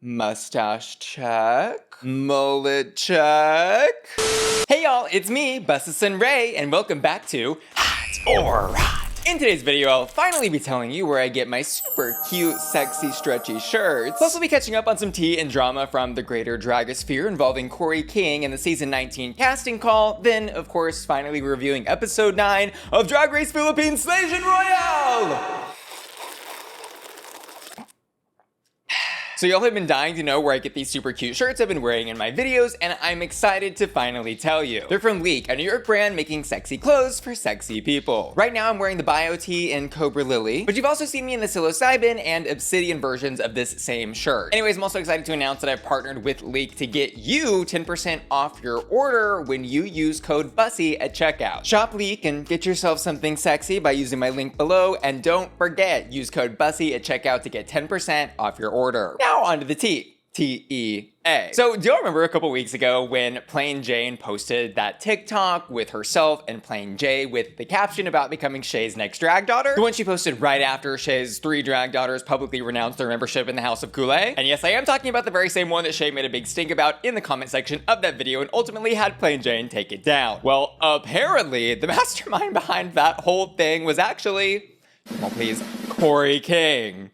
Mustache check. Mullet check. Hey y'all, it's me, Bussy and Ray, and welcome back to Hot or Hot. In today's video, I'll finally be telling you where I get my super cute, sexy, stretchy shirts. Plus, we'll be catching up on some tea and drama from the greater dragosphere involving Kori King and the season 19 casting call. Then, of course, finally reviewing episode 9 of Drag Race Philippines Slaysian Royale! So y'all have been dying to know where I get these super cute shirts I've been wearing in my videos, and I'm excited to finally tell you. They're from Leek, a New York brand making sexy clothes for sexy people. Right now I'm wearing the Bio Tee in Cobra Lily, but you've also seen me in the psilocybin and obsidian versions of this same shirt. Anyways, I'm also excited to announce that I've partnered with Leek to get you 10% off your order when you use code Bussy at checkout. Shop Leek and get yourself something sexy by using my link below, and don't forget, use code Bussy at checkout to get 10% off your order. Now onto the tea. T-E-A. So do y'all remember a couple weeks ago when Plain Jane posted that TikTok with herself and Plain Jay with the caption about becoming Shea's next drag daughter? The one she posted right after Shea's 3 drag daughters publicly renounced their membership in the House of Coulee? And yes, I am talking about the very same one that Shea made a big stink about in the comment section of that video and ultimately had Plain Jane take it down. Well, apparently the mastermind behind that whole thing was actually, well, please, Kori King.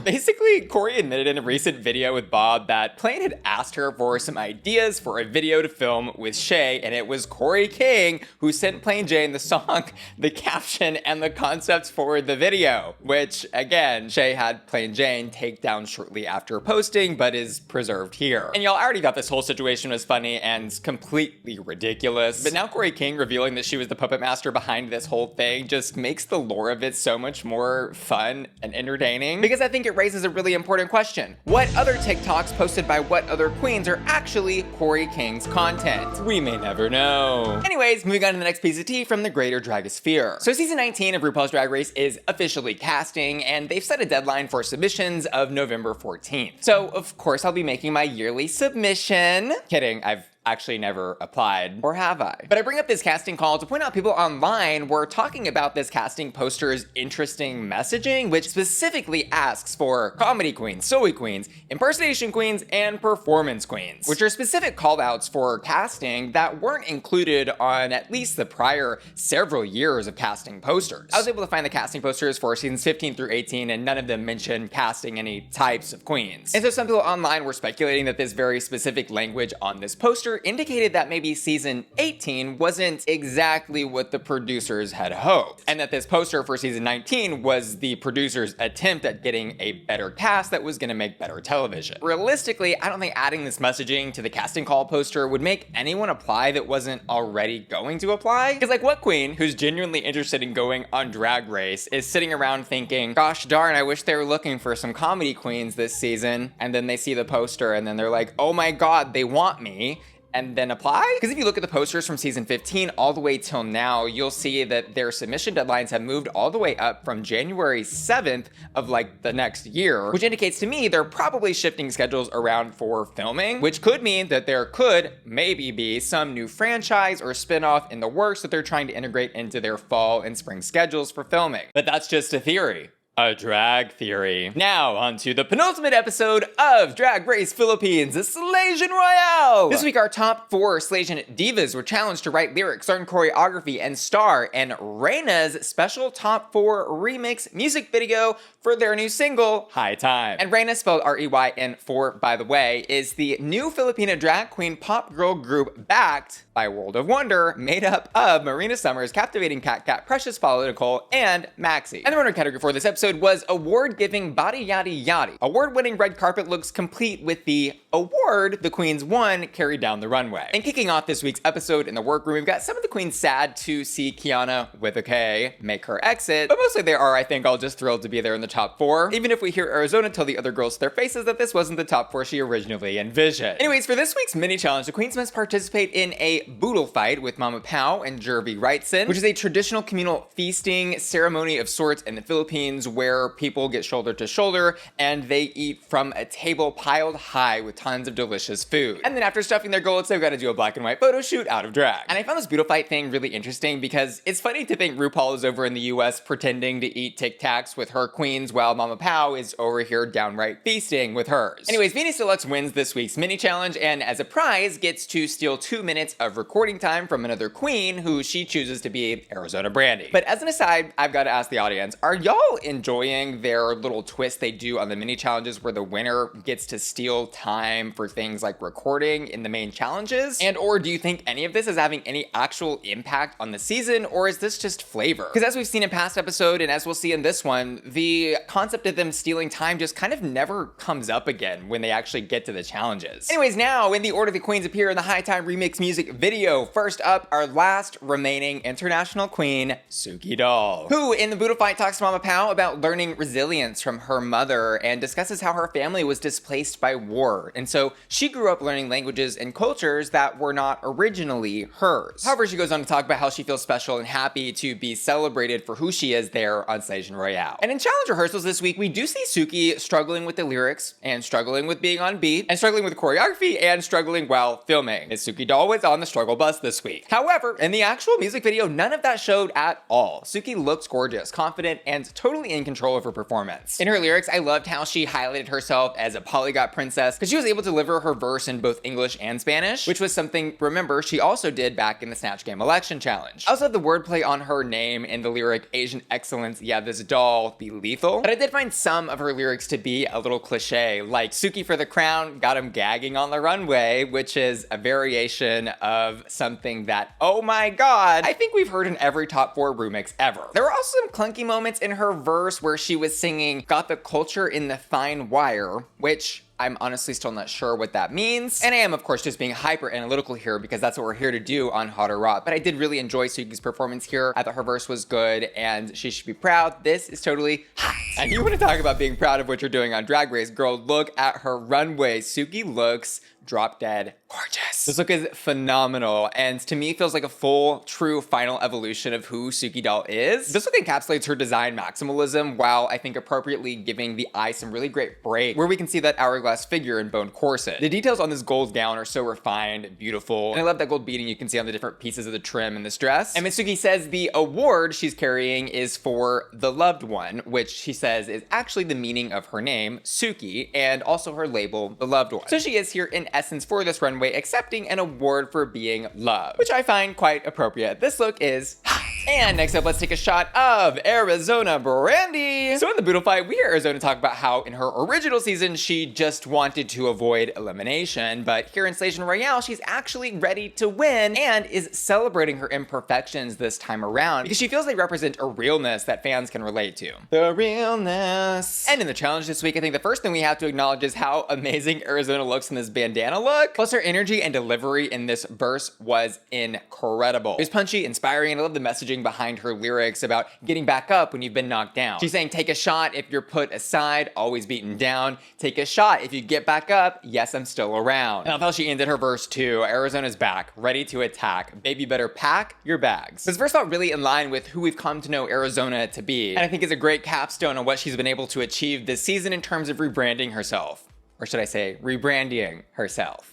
Basically, Kori admitted in a recent video with Bob that Plain had asked her for some ideas for a video to film with Shea, and it was Kori King who sent Plain Jane the song, the caption, and the concepts for the video, which, again, Shea had Plain Jane take down shortly after posting, but is preserved here. And y'all already thought this whole situation was funny and completely ridiculous, but now Kori King revealing that she was the puppet master behind this whole thing just makes the lore of it so much more fun and entertaining, because I think it raises a really important question. What other TikToks posted by what other queens are actually Kori King's content? We may never know. Anyways, moving on to the next piece of tea from the greater dragosphere. So season 19 of RuPaul's Drag Race is officially casting, and they've set a deadline for submissions of November 14th. So of course I'll be making my yearly submission. Kidding, I've actually never applied, or have I? But I bring up this casting call to point out people online were talking about this casting poster's interesting messaging, which specifically asks for comedy queens, soy queens, impersonation queens, and performance queens, which are specific call-outs for casting that weren't included on at least the prior several years of casting posters. I was able to find the casting posters for seasons 15 through 18, and none of them mentioned casting any types of queens. And so some people online were speculating that this very specific language on this poster indicated that maybe season 18 wasn't exactly what the producers had hoped, and that this poster for season 19 was the producers' attempt at getting a better cast that was gonna make better television. Realistically, I don't think adding this messaging to the casting call poster would make anyone apply that wasn't already going to apply. Because like, what queen who's genuinely interested in going on Drag Race is sitting around thinking, gosh darn, I wish they were looking for some comedy queens this season, and then they see the poster and then they're like, oh my god, they want me, and then apply? Because if you look at the posters from season 15 all the way till now, you'll see that their submission deadlines have moved all the way up from January 7th of like the next year, which indicates to me they're probably shifting schedules around for filming, which could mean that there could maybe be some new franchise or spinoff in the works that they're trying to integrate into their fall and spring schedules for filming. But that's just a theory. A drag theory. Now, on to the penultimate episode of Drag Race Philippines, the Slaysian Royale! This week, our top 4 Slaysian divas were challenged to write lyrics, art and choreography, and star in Reyna's special top 4 remix music video for their new single, High Time. And Reyna, spelled R-E-Y-N-4, by the way, is the new Filipina drag queen pop girl group backed by World of Wonder, made up of Marina Summers, Captivating Cat Cat, Precious Paula Nicole, and Maxi. And the runner category for this episode was award-giving Bodi-yodi-yodies. Award-winning red carpet looks complete with the award the queens won carried down the runway. And kicking off this week's episode in the workroom, we've got some of the queens sad to see Khianna, with a K, make her exit, but mostly they are, I think, all just thrilled to be there in the top 4, even if we hear Arizona tell the other girls to their faces that this wasn't the top 4 she originally envisioned. Anyways, for this week's mini challenge, the queens must participate in a boodle fight with Mama Pow and Jervy Wrightson, which is a traditional communal feasting ceremony of sorts in the Philippines where where people get shoulder to shoulder and they eat from a table piled high with tons of delicious food. And then after stuffing their goals, they've got to do a black and white photo shoot out of drag. And I found this Beautiful Fight thing really interesting because it's funny to think RuPaul is over in the US pretending to eat Tic Tacs with her queens while Mama Pow is over here downright feasting with hers. Anyways, Vinas DeLuxe wins this week's mini challenge and as a prize gets to steal 2 minutes of recording time from another queen who she chooses to be Arizona Brandy. But as an aside, I've got to ask the audience, are y'all enjoying their little twist they do on the mini challenges where the winner gets to steal time for things like recording in the main challenges? And or do you think any of this is having any actual impact on the season, or is this just flavor? Because as we've seen in past episode and as we'll see in this one, the concept of them stealing time just kind of never comes up again when they actually get to the challenges. Anyways, now in the order the queens appear in the High Time remix music video, first up, our last remaining international queen, Suki Doll, who in the Buddha fight talks to Mama Pow about learning resilience from her mother and discusses how her family was displaced by war. And so she grew up learning languages and cultures that were not originally hers. However, she goes on to talk about how she feels special and happy to be celebrated for who she is there on Slaysian Royale. And in challenge rehearsals this week, we do see Suki struggling with the lyrics and struggling with being on beat and struggling with choreography and struggling while filming. As Suki Doll was on the struggle bus this week. However, in the actual music video, none of that showed at all. Suki looks gorgeous, confident, and totally in control of her performance. In her lyrics, I loved how she highlighted herself as a polyglot princess because she was able to deliver her verse in both English and Spanish, which was something, remember, she also did back in the Snatch Game election challenge. I also have the wordplay on her name in the lyric Asian excellence, yeah, this doll be lethal. But I did find some of her lyrics to be a little cliche, like Suki for the crown, got him gagging on the runway, which is a variation of something that, oh my god, I think we've heard in every top 4 remix ever. There were also some clunky moments in her verse where she was singing got the culture in the fine wire, which I'm honestly still not sure what that means. And I am, of course, just being hyper analytical here because that's what we're here to do on Hot or Rot. But I did really enjoy Suki's performance here. I thought her verse was good and she should be proud. This is totally hot. And you want to talk about being proud of what you're doing on Drag Race, girl, look at her runway. Suki looks drop dead gorgeous. This look is phenomenal and to me feels like a full, true final evolution of who Suki Doll is. This look encapsulates her design maximalism while I think appropriately giving the eye some really great break where we can see that hourglass figure and bone corset. The details on this gold gown are so refined and beautiful, and I love that gold beading you can see on the different pieces of the trim in this dress. And Suki says the award she's carrying is for the loved one, which she says is actually the meaning of her name, Suki, and also her label, the loved one. So she is here in essence for this runway accepting an award for being loved, which I find quite appropriate. This look is hot. And next up, let's take a shot of Arizona Brandy. So in the Boodle fight, we hear Arizona talk about how in her original season, she just wanted to avoid elimination. But here in Slaysian Royale, she's actually ready to win and is celebrating her imperfections this time around because she feels they represent a realness that fans can relate to. The realness. And in the challenge this week, I think the first thing we have to acknowledge is how amazing Arizona looks in this bandana look. Plus her energy and delivery in this verse was incredible. It was punchy, inspiring, and I love the messaging behind her lyrics about getting back up when you've been knocked down. She's saying, take a shot if you're put aside, always beaten down. Take a shot if you get back up, yes, I'm still around. And I love how she ended her verse too. Arizona's back, ready to attack. Baby, better pack your bags. This verse felt really in line with who we've come to know Arizona to be. And I think is a great capstone on what she's been able to achieve this season in terms of rebranding herself. Or should I say, rebrandying herself.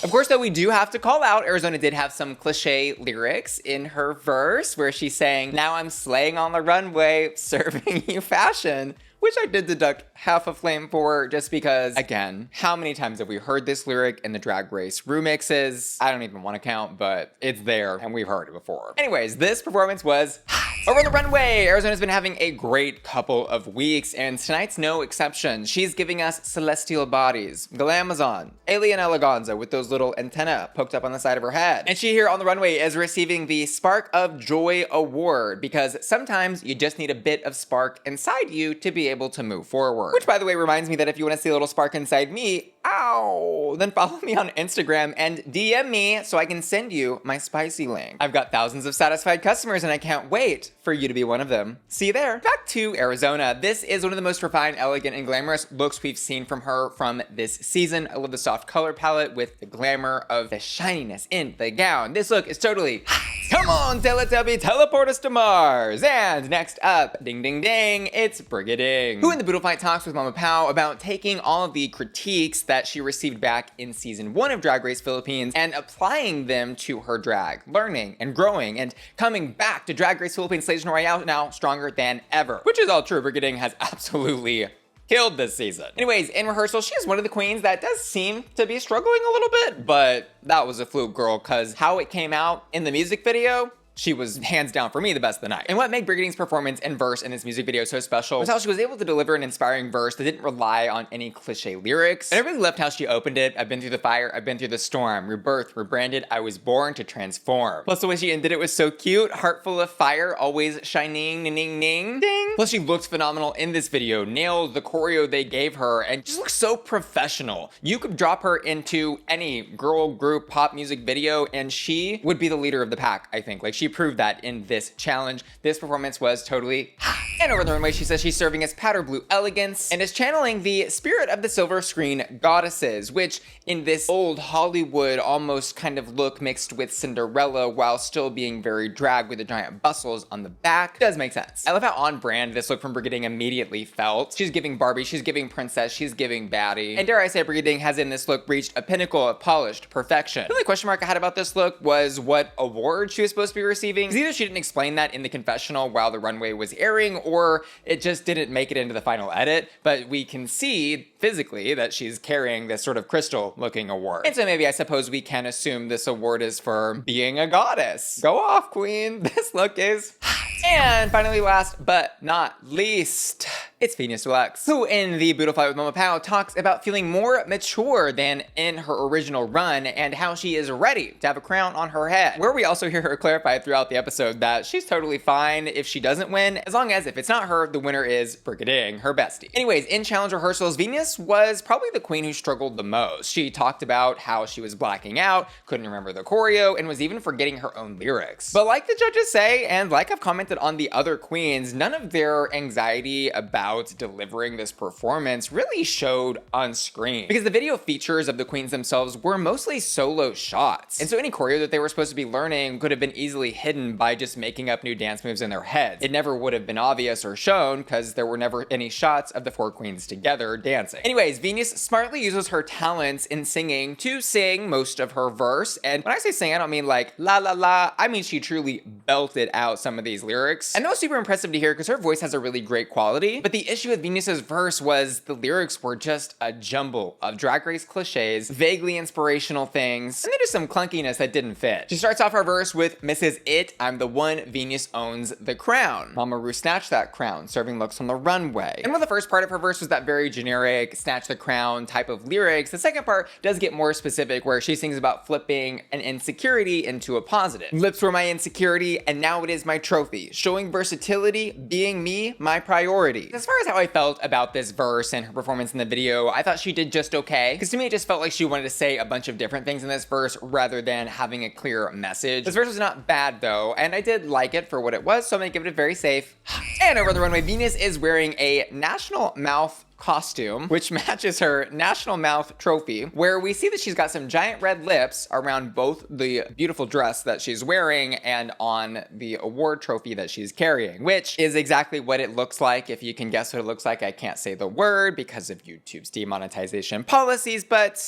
Of course, though, we do have to call out, Arizona did have some cliche lyrics in her verse where she's saying, now I'm slaying on the runway, serving you fashion, which I did deduct half a flame for just because, again, how many times have we heard this lyric in the Drag Race remixes? I don't even want to count, but it's there and we've heard it before. Anyways, this performance was hot. Over on the runway, Arizona's been having a great couple of weeks and tonight's no exception. She's giving us celestial bodies, Glamazon, alien eleganza with those little antennae poked up on the side of her head. And she here on the runway is receiving the Spark of Joy Award because sometimes you just need a bit of spark inside you to be able to move forward. Which, by the way, reminds me that if you want to see a little spark inside me, ow, then follow me on Instagram and DM me so I can send you my spicy link. I've got thousands of satisfied customers and I can't wait for you to be one of them. See you there. Back to Arizona. This is one of the most refined, elegant, and glamorous looks we've seen from her from this season. I love the soft color palette with the glamour of the shininess in the gown. This look is totally hot. Come on, Teletubby, teleport us to Mars. And next up, ding ding ding, it's Brigiding, who in the Boodle Fight talks with Mama Pow about taking all of the critiques that she received back in season 1 of Drag Race Philippines and applying them to her drag, learning and growing and coming back to Drag Race Philippines Slaysian Royale now stronger than ever. Which is all true. Brigiding has absolutely killed this season. Anyways, in rehearsal, she is one of the queens that does seem to be struggling a little bit, but that was a fluke, girl, because how it came out in the music video, she was hands down for me the best of the night. And what made Brigiding's performance and verse in this music video so special was how she was able to deliver an inspiring verse that didn't rely on any cliche lyrics. And I really loved how she opened it. I've been through the fire, I've been through the storm, rebirthed, rebranded, I was born to transform. Plus the way she ended it was so cute, heart full of fire, always shining, ning ning ning, ding. Plus she looked phenomenal in this video, nailed the choreo they gave her, and just looks so professional. You could drop her into any girl group pop music video and she would be the leader of the pack, I think. Like, she proved that in this challenge. This performance was totally and over the runway, she says she's serving as powder blue elegance and is channeling the spirit of the silver screen goddesses, which in this old Hollywood almost kind of look mixed with Cinderella while still being very drag with the giant bustles on the back does make sense. I love how on brand this look from Brigiding immediately felt. She's giving Barbie, she's giving princess, she's giving baddie. And dare I say, Brigiding has in this look reached a pinnacle of polished perfection. The only question mark I had about this look was what award she was supposed to be receiving. Either she didn't explain that in the confessional while the runway was airing, or it just didn't make it into the final edit, but we can see physically that she's carrying this sort of crystal looking award. And so maybe I suppose we can assume this award is for being a goddess. Go off, queen. This look is hot. And finally, last but not least, it's Vinas DeLuxe, who in the Boodle Fight with Mama Pow talks about feeling more mature than in her original run and how she is ready to have a crown on her head. Where we also hear her clarify throughout the episode that she's totally fine if she doesn't win, as long as if it's not her, the winner is Brigiding, her bestie. Anyways, in challenge rehearsals, Vinas was probably the queen who struggled the most. She talked about how she was blacking out, couldn't remember the choreo, and was even forgetting her own lyrics. But like the judges say, and like I've commented on the other queens, none of their anxiety about delivering this performance really showed on screen, because the video features of the queens themselves were mostly solo shots. And so any choreo that they were supposed to be learning could have been easily hidden by just making up new dance moves in their heads. It never would have been obvious or shown because there were never any shots of the 4 queens together dancing. Anyways, Vinas smartly uses her talents in singing to sing most of her verse. And when I say sing, I don't mean like la la la, I mean she truly belted out some of these lyrics. And that was super impressive to hear because her voice has a really great quality. But the issue with Venus's verse was the lyrics were just a jumble of Drag Race cliches, vaguely inspirational things, and then just some clunkiness that didn't fit. She starts off her verse with "Mrs. It, I'm the one, Venus owns the crown. Mama Ru snatched that crown, serving looks on the runway." And while the first part of her verse was that very generic snatch the crown type of lyrics, the second part does get more specific where she sings about flipping an insecurity into a positive. Lips were my insecurity and now it is my trophy. Showing versatility, being me, my priority. As far as how I felt about this verse and her performance in the video, I thought she did just okay. Because to me, it just felt like she wanted to say a bunch of different things in this verse rather than having a clear message. This verse was not bad though, and I did like it for what it was, so I'm gonna give it a very safe. And over the runway, Vinas is wearing a national mouth costume, which matches her national mouth trophy, where we see that she's got some giant red lips around both the beautiful dress that she's wearing and on the award trophy that she's carrying, which is exactly what it looks like. If you can guess what it looks like, I can't say the word because of YouTube's demonetization policies, but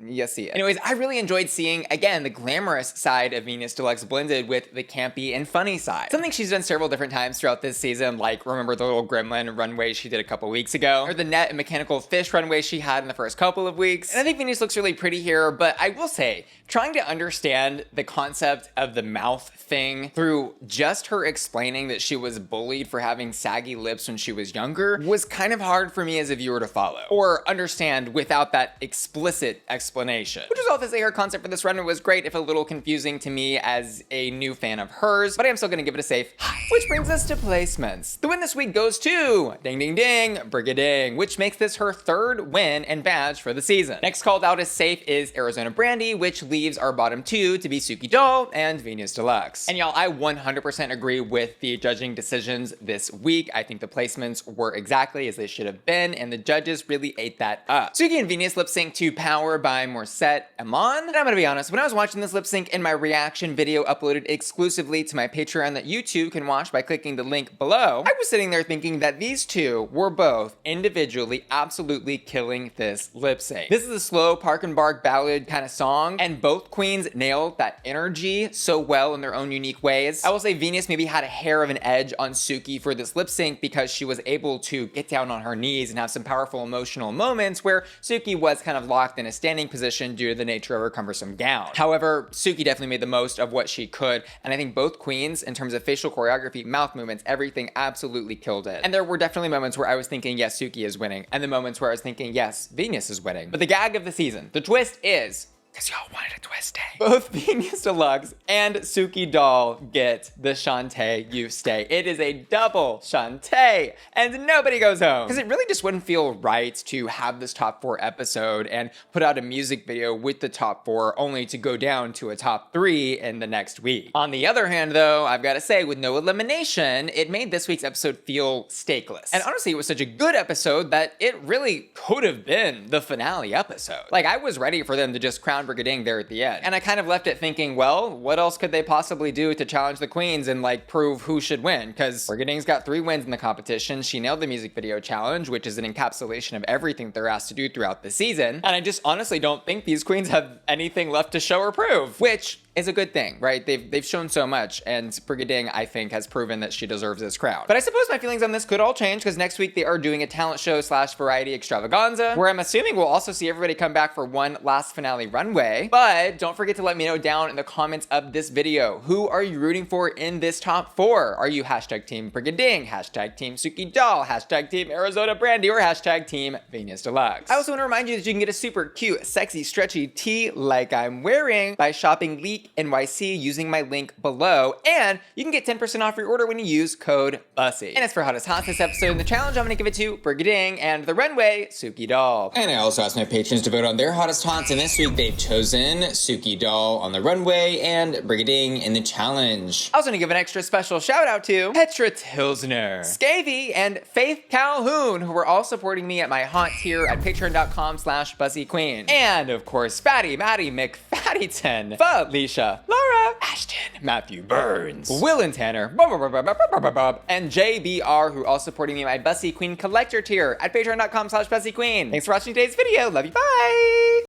you see it. Anyways, I really enjoyed seeing, again, the glamorous side of Vinas DeLuxe blended with the campy and funny side. Something she's done several different times throughout this season, like remember the little gremlin runway she did a couple weeks ago, or the net and mechanical fish runway she had in the first couple of weeks. And I think Vinas looks really pretty here, but I will say, trying to understand the concept of the mouth thing through just her explaining that she was bullied for having saggy lips when she was younger was kind of hard for me as a viewer to follow, or understand without that explicit explanation. Which is all to say her concept for this runway was great, if a little confusing to me as a new fan of hers, but I am still gonna give it a safe. Which brings us to placements. The win this week goes to, ding ding ding, Brigiding, which makes this her 3rd win and badge for the season. Next called out as safe is Arizona Brandy, which leaves our bottom 2 to be Suki Doll and Vinas DeLuxe. And y'all, I 100% agree with the judging decisions this week. I think the placements were exactly as they should have been, and the judges really ate that up. Suki and Vinas lip sync to Power by I'm more set am on. And I'm gonna be honest, when I was watching this lip sync in my reaction video uploaded exclusively to my Patreon that you too can watch by clicking the link below, I was sitting there thinking that these two were both individually absolutely killing this lip sync. This is a slow park and bark ballad kind of song, and both queens nailed that energy so well in their own unique ways. I will say Venus maybe had a hair of an edge on Suki for this lip sync because she was able to get down on her knees and have some powerful emotional moments where Suki was kind of locked in a standing position due to the nature of her cumbersome gown. However, Suki definitely made the most of what she could, and I think both queens, in terms of facial choreography, mouth movements, everything absolutely killed it. And there were definitely moments where I was thinking, yes, Suki is winning, and the moments where I was thinking, yes, Venus is winning. But the gag of the season, the twist is, because y'all wanted a twist, both Venus DeLuxe and Suki Doll get the Shantae You Stay. It is a double Shantae, and nobody goes home. Because it really just wouldn't feel right to have this top 4 episode and put out a music video with the top 4 only to go down to a top 3 in the next week. On the other hand though, I've got to say, with no elimination, it made this week's episode feel stakeless. And honestly, it was such a good episode that it really could have been the finale episode. Like, I was ready for them to just crown Brigiding there at the end. And I kind of left it thinking, well, what else could they possibly do to challenge the queens and like prove who should win? Because Brigiding's got 3 wins in the competition. She nailed the music video challenge, which is an encapsulation of everything they're asked to do throughout the season. And I just honestly don't think these queens have anything left to show or prove, which is a good thing, right? They've shown so much, and Brigiding, I think, has proven that she deserves this crown. But I suppose my feelings on this could all change, because next week they are doing a talent show / variety extravaganza, where I'm assuming we'll also see everybody come back for one last finale runway. But don't forget to let me know down in the comments of this video, who are you rooting for in this top 4? Are you hashtag Team Brigiding, hashtag Team Suki Doll, hashtag Team Arizona Brandy, or hashtag Team Venus DeLuxe? I also want to remind you that you can get a super cute, sexy, stretchy tee like I'm wearing by shopping Leak NYC using my link below, and you can get 10% off your order when you use code Bussy. And as for hottest hot this episode in the challenge, I'm gonna give it to Brigiding, and the runway, Suki Doll. And I also asked my patrons to vote on their hottest hots, and this week they've chosen Suki Doll on the runway and Brigiding in the challenge. I also want to give an extra special shout out to Petra Tilsner, Scavy, and Faith Calhoun, who were all supporting me at my haunt tier at patreon.com/BussyQueen. And of course, Fatty, Maddie, McFattyton, Felicia, Laura, Ashton, Matthew Burns, Will and Tanner, and JBR, who are all supporting me at my Bussy Queen Collector tier at patreon.com/BussyQueen. Thanks for watching today's video. Love you. Bye.